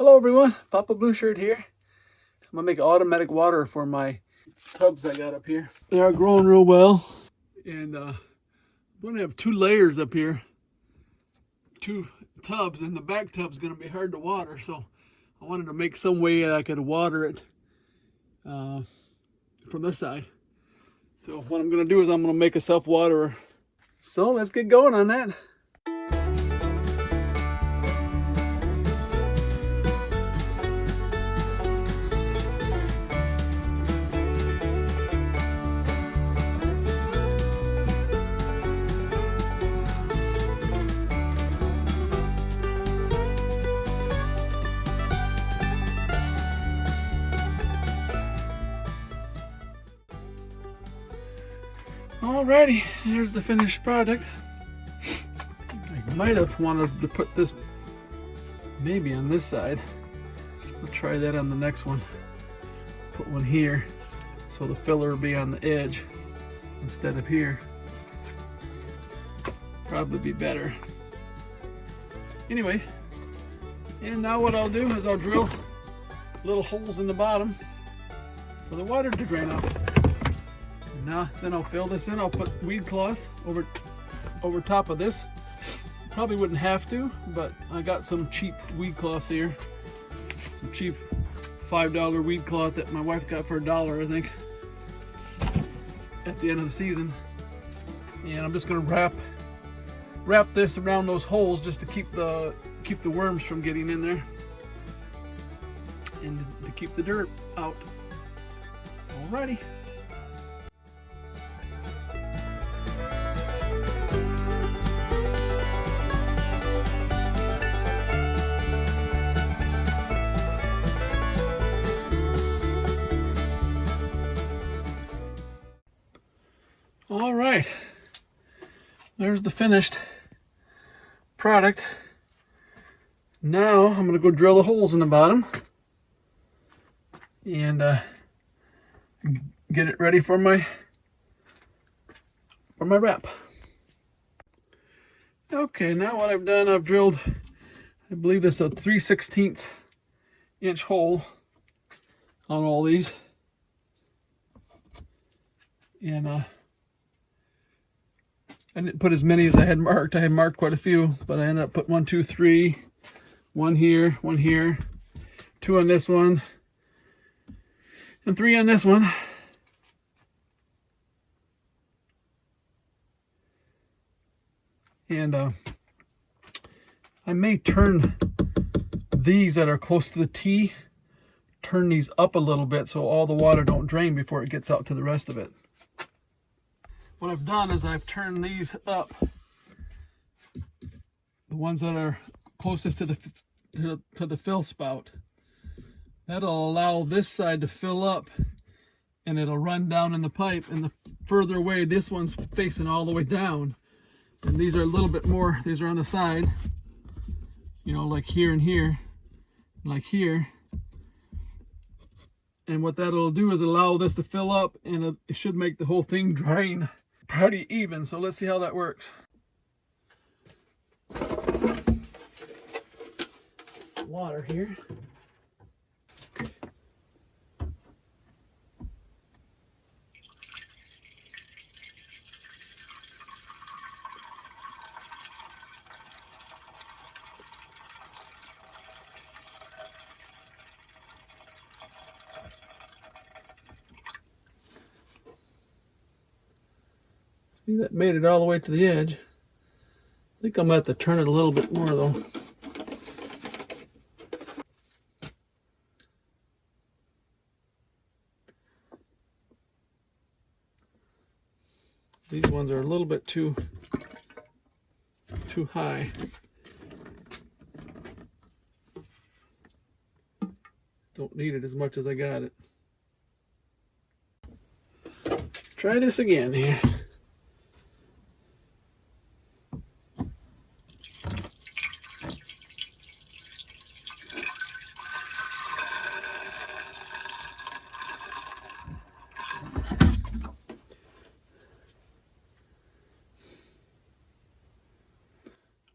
Hello everyone, Papa Blue Shirt here. I'm gonna make automatic water for my tubs I got up here. They are growing real well, and I'm gonna have 2 layers up here, 2 tubs, and the back tub's gonna be hard to water, so I wanted to make some way I could water it from this side. So what I'm gonna do is I'm gonna make a self-waterer. So let's get going on that. Alrighty, here's the finished product. I might have wanted to put this maybe on this side. I'll try that on the next one. Put one here so the filler will be on the edge instead of here. Probably be better. Anyways, and now what I'll do is I'll drill little holes in the bottom for the water to drain off. Now, then I'll fill this in. I'll put weed cloth over top of this. Probably wouldn't have to, but I got some cheap weed cloth here. Some cheap $5 weed cloth that my wife got for $1, I think, at the end of the season. And I'm just gonna wrap this around those holes just to keep the worms from getting in there and to keep the dirt out. Alrighty. All right, there's the finished product. Now I'm gonna go drill the holes in the bottom and get it ready for my wrap. Okay, now what I've done, I've drilled, I believe it's a 3/16 inch hole on all these, and I didn't put as many as I had marked. I had marked quite a few, but I ended up putting 1, 2, 3, 1 here, 1 here, 2 on this one, and 3 on this one. And I may turn these that are close to the T, turn these up a little bit so all the water don't drain before it gets out to the rest of it. What I've done is I've turned these up, the ones that are closest to the fill spout. That'll allow this side to fill up and it'll run down in the pipe, and the further away, this one's facing all the way down. And these are a little bit more, these are on the side, you know, like here and here, like here. And what that'll do is allow this to fill up, and it should make the whole thing drain pretty even. So let's see how that works. Some water here. See, that made it all the way to the edge. I think I'm gonna have to turn it a little bit more though. These ones are a little bit too high. Don't need it as much as I got it. Let's try this again here.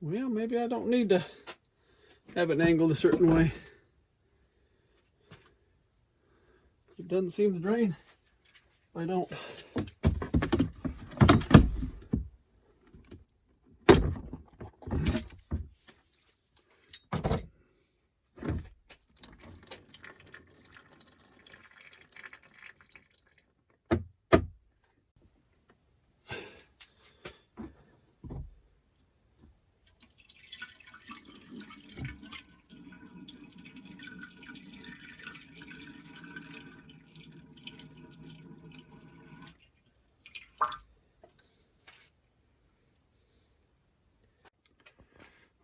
Well, maybe I don't need to have it angled a certain way. It doesn't seem to drain. I don't.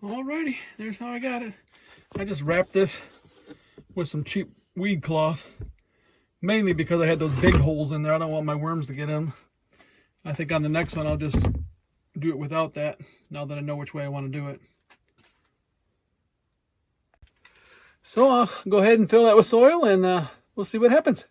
Alrighty, there's how I got it. I just wrapped this with some cheap weed cloth, mainly because I had those big holes in there. I don't want my worms to get in. I think on the next one I'll just do it without that, now that I know which way I want to do it. So I'll go ahead and fill that with soil, and we'll see what happens.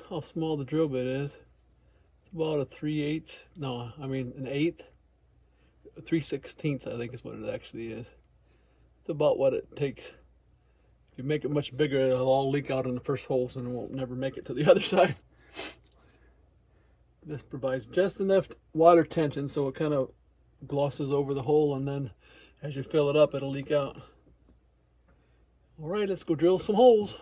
How small the drill bit is. It's about a 3/8, no, I mean an 1/8, 3/16 I think is what it actually is. It's about what it takes. If you make it much bigger, it'll all leak out in the first holes and it won't never make it to the other side. This provides just enough water tension so it kind of glosses over the hole, and then as you fill it up, it'll leak out. All right, let's go drill some holes.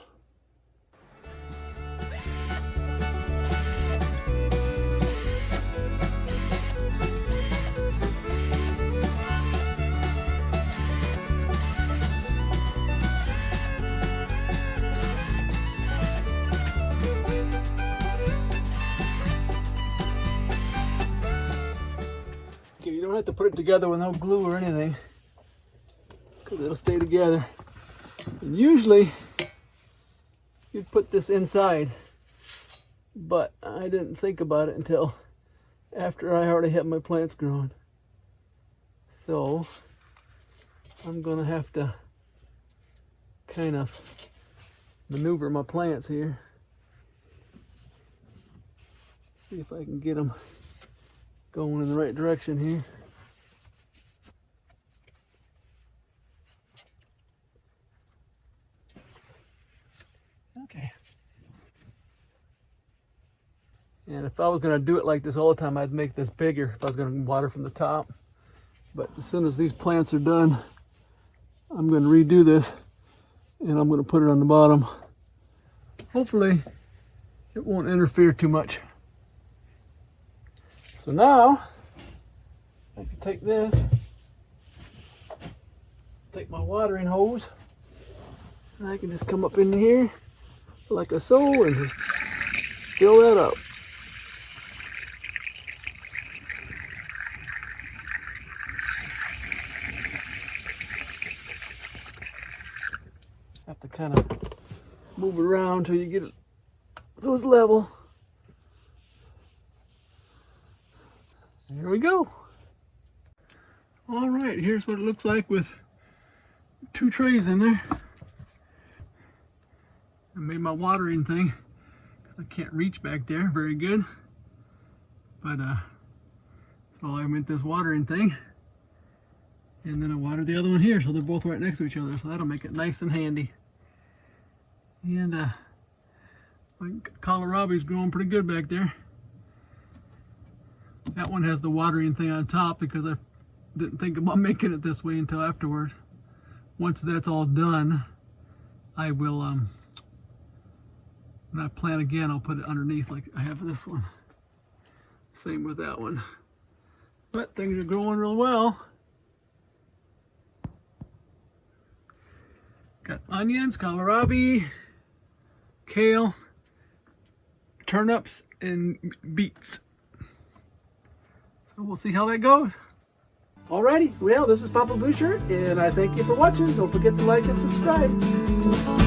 You don't have to put it together with no glue or anything, because it'll stay together. And usually you'd put this inside, but I didn't think about it until after I already had my plants growing. So I'm gonna have to kind of maneuver my plants here. See if I can get them going in the right direction here. Okay. And if I was going to do it like this all the time, I'd make this bigger if I was going to water from the top. But as soon as these plants are done, I'm going to redo this, and I'm going to put it on the bottom. Hopefully it won't interfere too much. So now I can take this, take my watering hose, and I can just come up in here like so and just fill that up. Have to kind of move it around until you get it so it's level. Here we go. All right, here's what it looks like with 2 trays in there. I made my watering thing because I can't reach back there very good. But so I made this watering thing, and then I watered the other one here, so they're both right next to each other. So that'll make it nice and handy. And my kohlrabi's growing pretty good back there. That one has the watering thing on top because I didn't think about making it this way until afterward. Once that's all done, I will When I plant again, I'll put it underneath like I have this one. Same with that one. But things are growing real well. Got onions, kohlrabi, kale, turnips, and beets. So we'll see how that goes. Alrighty, well, this is Papa Blueshirt, and I thank you for watching. Don't forget to like and subscribe.